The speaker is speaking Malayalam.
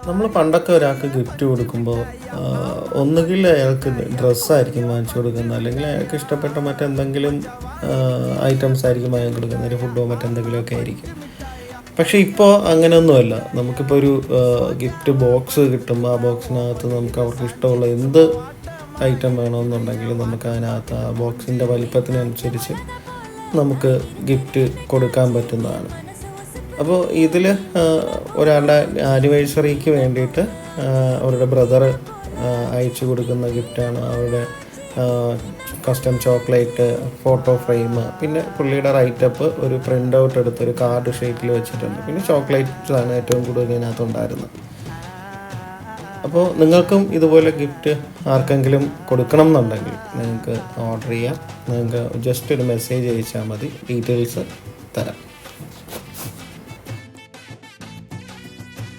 നമ്മൾ പണ്ടൊക്കെ ഒരാൾക്ക് ഗിഫ്റ്റ് കൊടുക്കുമ്പോൾ ഒന്നുകിൽ അയാൾക്ക് ഡ്രസ്സായിരിക്കും വാങ്ങിച്ചു കൊടുക്കുന്നത്, അല്ലെങ്കിൽ അയാൾക്ക് ഇഷ്ടപ്പെട്ട മറ്റെന്തെങ്കിലും ഐറ്റംസ് ആയിരിക്കും വാങ്ങി കൊടുക്കുന്നത്, ഒരു ഫുഡോ മറ്റെന്തെങ്കിലുമൊക്കെ ആയിരിക്കും. പക്ഷേ ഇപ്പോൾ അങ്ങനെയൊന്നുമല്ല. നമുക്കിപ്പോൾ ഒരു ഗിഫ്റ്റ് ബോക്സ് കിട്ടും. ആ ബോക്സിനകത്ത് നമുക്ക് അവർക്ക് ഇഷ്ടമുള്ള എന്ത് ഐറ്റം വേണമെന്നുണ്ടെങ്കിൽ നമുക്ക് അതിനകത്ത് ആ ബോക്സിൻ്റെ വലിപ്പത്തിനനുസരിച്ച് നമുക്ക് ഗിഫ്റ്റ് കൊടുക്കാൻ പറ്റുന്നതാണ്. അപ്പോൾ ഇതിൽ ഒരാളുടെ ആനിവേഴ്സറിക്ക് വേണ്ടിയിട്ട് അവരുടെ ബ്രദർ അയച്ചു കൊടുക്കുന്ന ഗിഫ്റ്റാണ് അവരുടെ കസ്റ്റം ചോക്ലേറ്റ്, ഫോട്ടോ ഫ്രെയിം, പിന്നെ പുള്ളിയുടെ റൈറ്റപ്പ് ഒരു പ്രിൻ്റ് ഔട്ട് എടുത്തൊരു കാർഡ് ഷേപ്പിൽ വെച്ചിട്ടുണ്ട്. പിന്നെ ചോക്ലേറ്റ്സാണ് ഏറ്റവും കൂടുതൽ ഇതിനകത്തുണ്ടായിരുന്നത്. അപ്പോൾ നിങ്ങൾക്കും ഇതുപോലെ ഗിഫ്റ്റ് ആർക്കെങ്കിലും കൊടുക്കണം എന്നുണ്ടെങ്കിൽ നിങ്ങൾക്ക് ഓർഡർ ചെയ്യാം. നിങ്ങൾക്ക് ജസ്റ്റ് ഒരു മെസ്സേജ് അയച്ചാൽ മതി, ഡീറ്റെയിൽസ് തരാം.